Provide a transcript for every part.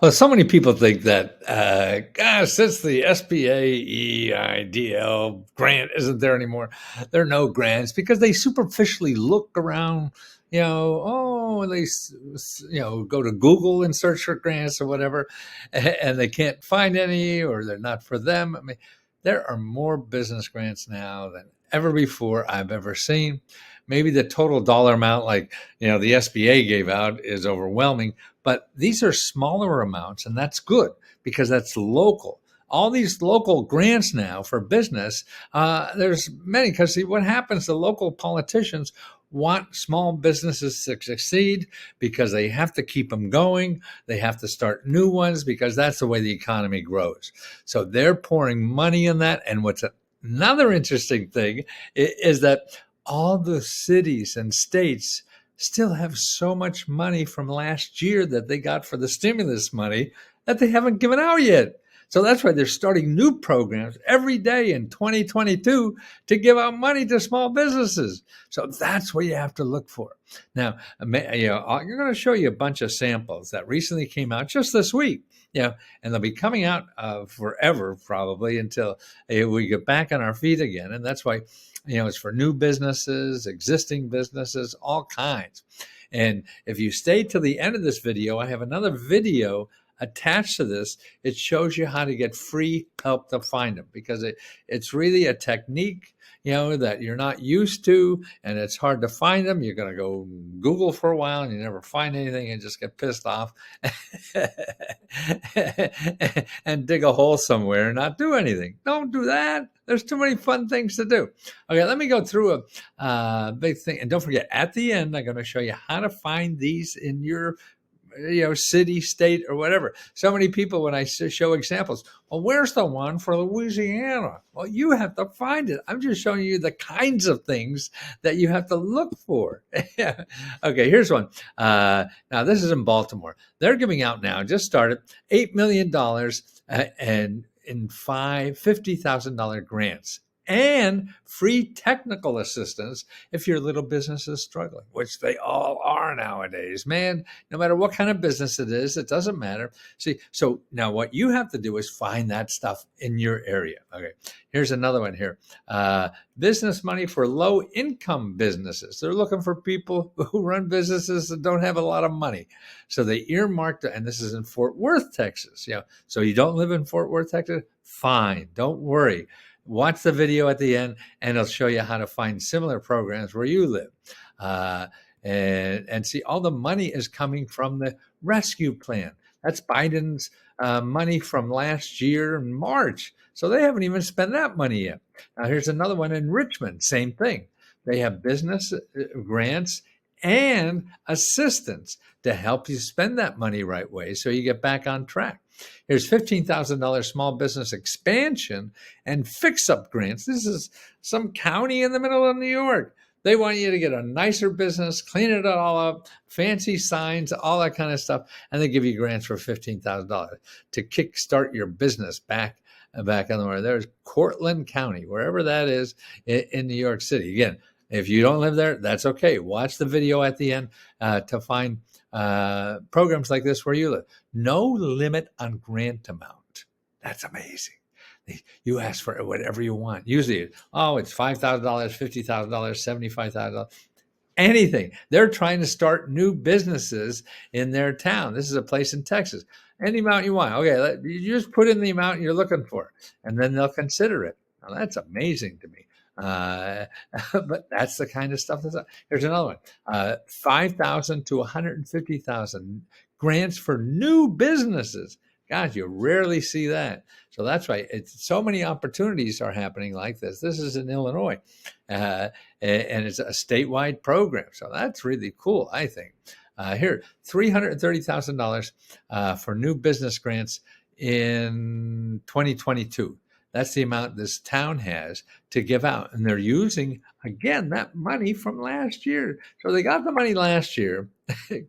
Well, so many people think that, gosh, since the SBA grant isn't there anymore, there are no grants because they superficially look around, go to Google and search for grants or whatever, and they can't find any or they're not for them. I mean, there are more business grants now than ever before I've ever seen. Maybe the total dollar amount, like, the SBA gave out is overwhelming, but these are smaller amounts, and that's good because that's local. All these local grants now for business, there's many, because see what happens, the local politicians want small businesses to succeed because they have to keep them going. They have to start new ones because that's the way the economy grows. So they're pouring money in that. And what's another interesting thing is that all the cities and states still have so much money from last year that they got for the stimulus money that they haven't given out yet. So that's why they're starting new programs every day in 2022 to give out money to small businesses. So that's what you have to look for. Now, I'm going to show you a bunch of samples that recently came out just this week. And they'll be coming out forever, probably, until we get back on our feet again. And that's why, it's for new businesses, existing businesses, all kinds. And if you stay to the end of this video, I have another video attached to this. It shows you how to get free help to find them, because it's really a technique, that you're not used to, and it's hard to find them. You're going to go Google for a while and you never find anything and just get pissed off and dig a hole somewhere and not do anything. Don't do that. There's too many fun things to do. Okay, let me go through a big thing. And don't forget, at the end, I'm going to show you how to find these in your city, state, or whatever. So many people, when I show examples, well, where's the one for Louisiana? Well, you have to find it. I'm just showing you the kinds of things that you have to look for. Okay, here's one. Now, this is in Baltimore. They're giving out now, just started, $8 million and in $50,000 grants and free technical assistance if your little business is struggling, which they all are nowadays, man. No matter what kind of business it is, it doesn't matter. See, so now what you have to do is find that stuff in your area. Okay, here's another one here. Business money for low-income businesses. They're looking for people who run businesses that don't have a lot of money. So they earmarked, and this is in Fort Worth, Texas. So you don't live in Fort Worth, Texas? Fine, don't worry. Watch the video at the end, and it'll show you how to find similar programs where you live. And see, all the money is coming from the rescue plan. That's Biden's money from last year in March. So they haven't even spent that money yet. Now, here's another one in Richmond. Same thing. They have business grants and assistance to help you spend that money right way so you get back on track. Here's $15,000 small business expansion and fix-up grants. This is some county in the middle of New York. They want you to get a nicer business, clean it all up, fancy signs, all that kind of stuff, and they give you grants for $15,000 to kickstart your business back on the road. There's Cortland County, wherever that is in New York City. Again, if you don't live there, that's okay. Watch the video at the end to find programs like this where you live. No limit on grant amount. That's amazing. You ask for whatever you want. Usually, it's $5,000, $50,000, $75,000, anything. They're trying to start new businesses in their town. This is a place in Texas. Any amount you want. Okay, you just put in the amount you're looking for, and then they'll consider it. Now, that's amazing to me. But that's the kind of stuff that's up. Here's another one. 5,000 to 150,000 grants for new businesses. Gosh, you rarely see that. So that's right. So many opportunities are happening like this. This is in Illinois, and it's a statewide program. So that's really cool, I think. Here, $330,000 for new business grants in 2022. That's the amount this town has to give out. And they're using, again, that money from last year. So they got the money last year,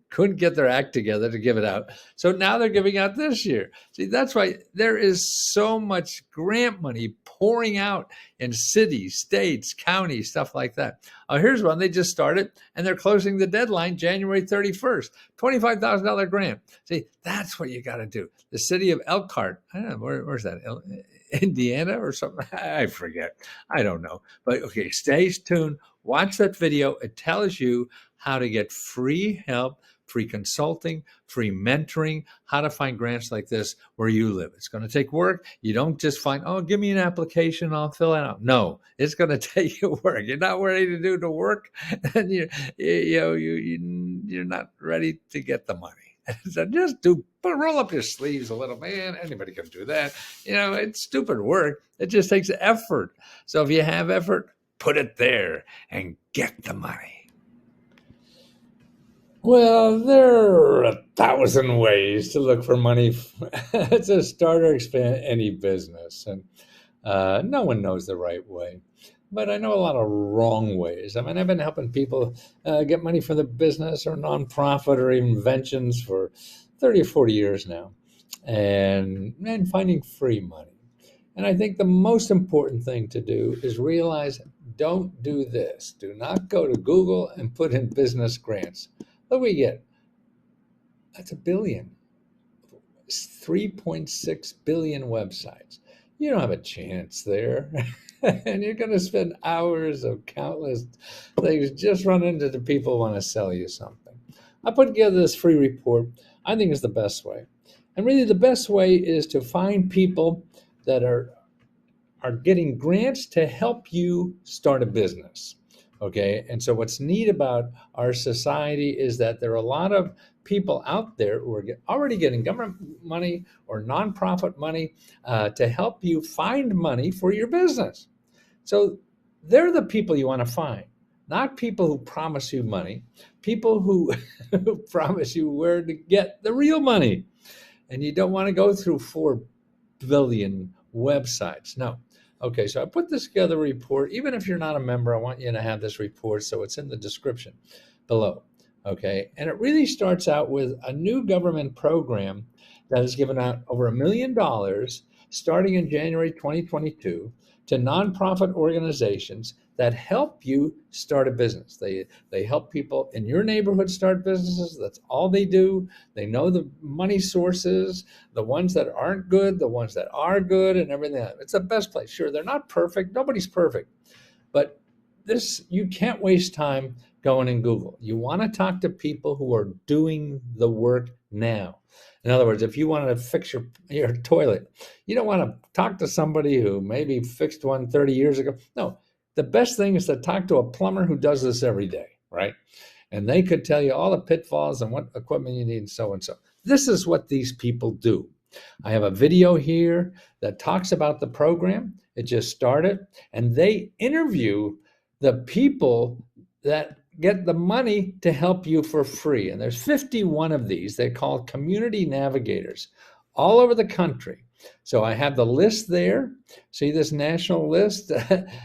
couldn't get their act together to give it out. So now they're giving out this year. See, that's why there is so much grant money pouring out in cities, states, counties, stuff like that. Here's one they just started, and they're closing the deadline January 31st. $25,000 grant. See, that's what you got to do. The city of Elkhart, I don't know, where's that? Indiana or something? I forget. I don't know. But okay, stay tuned. Watch that video. It tells you how to get free help, free consulting, free mentoring, how to find grants like this where you live. It's going to take work. You don't just find, oh, give me an application, I'll fill it out. No, it's going to take you work. You're not ready to do the work, and you're not ready to get the money. So just roll up your sleeves a little, man. Anybody can do that. It's stupid work. It just takes effort. So if you have effort, put it there and get the money. Well, there are 1,000 ways to look for money to start or expand any business. And no one knows the right way. But I know a lot of wrong ways. I mean, I've been helping people get money for their business or nonprofit or inventions for 30 or 40 years now, and finding free money. And I think the most important thing to do is realize, don't do this. Do not go to Google and put in business grants. Look what we get. That's a billion. 3.6 billion websites. You don't have a chance there. And you're going to spend hours of countless things just run into the people who want to sell you something. I put together this free report. I think it's the best way. And really the best way is to find people that are getting grants to help you start a business. Okay. And so what's neat about our society is that there are a lot of people out there who are already getting government money or nonprofit money to help you find money for your business. So they're the people you want to find, not people who promise you money, people who promise you where to get the real money. And you don't want to go through 4 billion websites. No. Okay, so I put this together report. Even if you're not a member, I want you to have this report, so it's in the description below. Okay, and it really starts out with a new government program that has given out over $1 million starting in January 2022 to nonprofit organizations that help you start a business. They help people in your neighborhood start businesses. That's all they do. They know the money sources, the ones that aren't good, the ones that are good, and everything. It's the best place. Sure, they're not perfect. Nobody's perfect. But you can't waste time going in Google. You want to talk to people who are doing the work now. In other words, if you want to fix your toilet, you don't want to talk to somebody who maybe fixed one 30 years ago. No, the best thing is to talk to a plumber who does this every day, right? And they could tell you all the pitfalls and what equipment you need and so and so. This is what these people do. I have a video here that talks about the program. It just started, and they interview the people that get the money to help you for free. And there's 51 of these. They're called community navigators all over the country. So I have the list there. See this national list?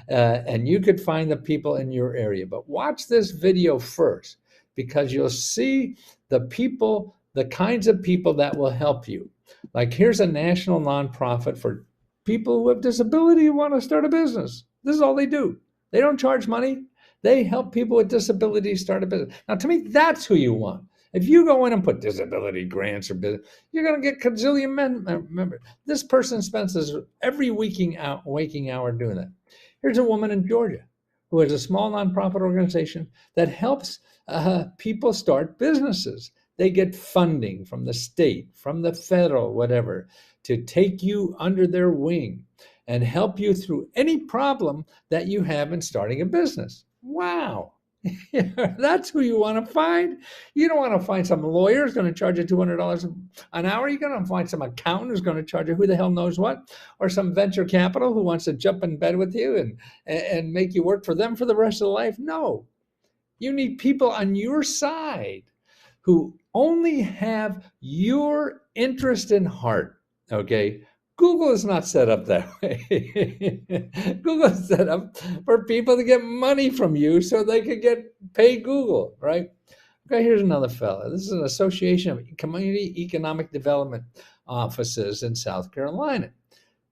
And you could find the people in your area. But watch this video first, because you'll see the people, the kinds of people that will help you. Like here's a national nonprofit for people who have disability who want to start a business. This is all they do. They don't charge money. They help people with disabilities start a business. Now, to me, that's who you want. If you go in and put disability grants or business, you're going to get gazillion members. This person spends every waking hour doing that. Here's a woman in Georgia who has a small nonprofit organization that helps people start businesses. They get funding from the state, from the federal, whatever, to take you under their wing and help you through any problem that you have in starting a business. Wow. That's who you want to find. You don't want to find some lawyer who's going to charge you $200 an hour. You're going to find some accountant who's going to charge you who the hell knows what, or some venture capital who wants to jump in bed with you and make you work for them for the rest of life. No, you need people on your side who only have your interest in heart. Okay, Google is not set up that way. Google is set up for people to get money from you so they could pay Google, right? Okay, here's another fella. This is an Association of Community Economic Development Offices in South Carolina.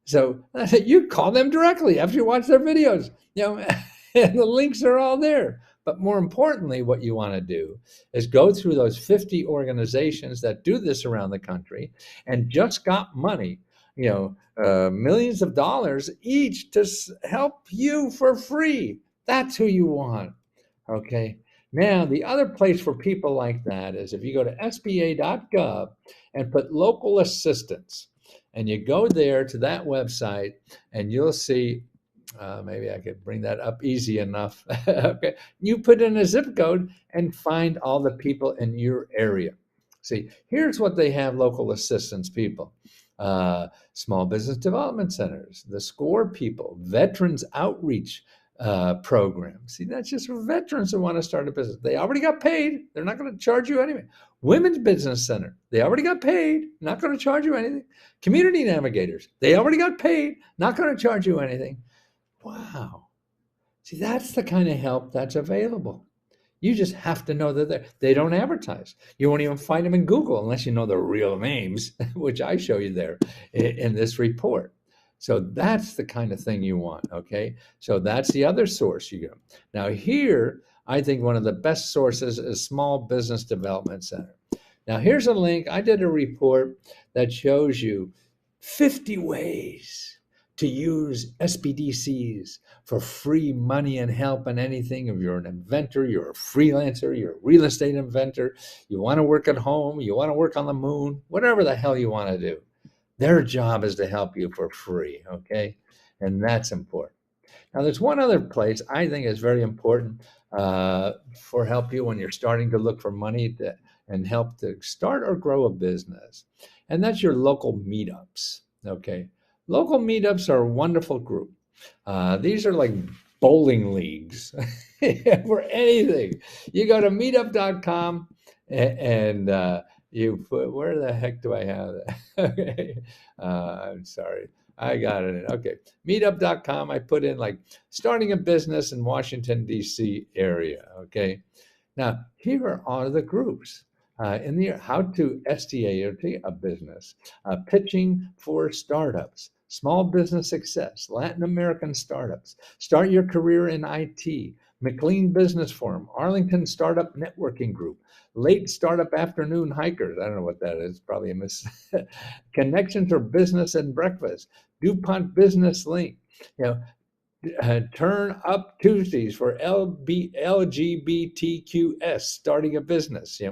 So you call them directly after you watch their videos, and the links are all there. But more importantly, what you want to do is go through those 50 organizations that do this around the country and just got money, millions of dollars each to help you for free. That's who you want. Okay. Now, the other place for people like that is if you go to SBA.gov and put local assistance, and you go there to that website, and you'll see, maybe I could bring that up easy enough. Okay. You put in a zip code and find all the people in your area. See, here's what they have local assistance people. Small business development centers, the SCORE people, veterans outreach program. See, that's just for veterans who want to start a business. They already got paid. They're not going to charge you anything. Women's Business Center. They already got paid. Not going to charge you anything. Community Navigators. They already got paid. Not going to charge you anything. Wow. See, that's the kind of help that's available. You just have to know that they don't advertise. You won't even find them in Google unless you know their real names, which I show you there in this report. So that's the kind of thing you want, okay? So that's the other source you go. Now here, I think one of the best sources is Small Business Development Center. Now here's a link. I did a report that shows you 50 ways to use Sbdcs for free money and help in anything. If you're an inventor, you're a freelancer, you're a real estate inventor, you want to work at home, you want to work on the moon, whatever the hell you want to do. Their job is to help you for free, okay? And that's important. Now, there's one other place I think is very important for help you when you're starting to look for money and help to start or grow a business. And that's your local meetups, okay? Local meetups are a wonderful group. These are like bowling leagues for anything. You go to meetup.com and you put, where the heck do I have that? Okay. I'm sorry. I got it. Okay. Meetup.com. I put in like starting a business in Washington, D.C. area. Okay. Now, here are the groups. In the how to STAT a business, pitching for startups, small business success, Latin American startups, start your career in IT, McLean Business Forum, Arlington Startup Networking Group, late startup afternoon hikers. I don't know what that is. Probably a miss. Connections for business and breakfast, DuPont Business Link. Turn Up Tuesdays for LGBTQS, starting a business.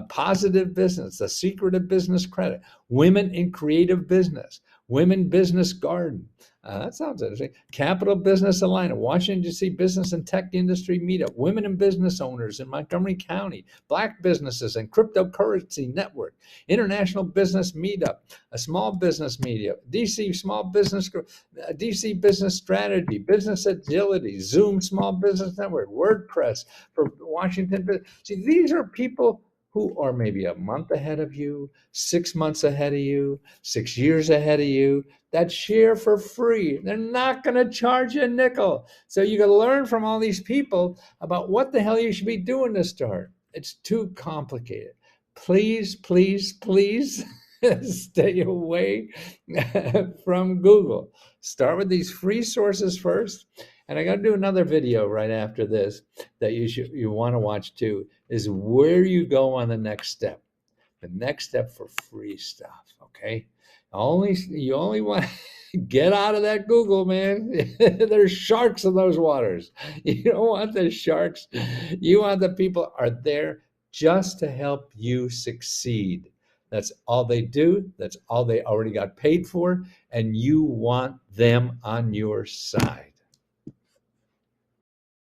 Positive Business, The Secret of Business Credit, Women in Creative Business, Women Business Garden. That sounds interesting. Capital Business Alignment, Washington, D.C. Business and Tech Industry Meetup, Women and Business Owners in Montgomery County, Black Businesses and Cryptocurrency Network, International Business Meetup, a Small Business Meetup, D.C. DC Business Strategy, Business Agility, Zoom Small Business Network, WordPress for Washington. See, these are people who are maybe a month ahead of you, 6 months ahead of you, 6 years ahead of you, that share for free. They're not going to charge you a nickel. So you can learn from all these people about what the hell you should be doing to start. It's too complicated. Please, please, please stay away from Google. Start with these free sources first. And I got to do another video right after this that you want to watch too, is where you go on the next step. The next step for free stuff, okay? You only want to get out of that Google, man. There's sharks in those waters. You don't want the sharks. You want the people are there just to help you succeed. That's all they do. That's all they already got paid for. And you want them on your side.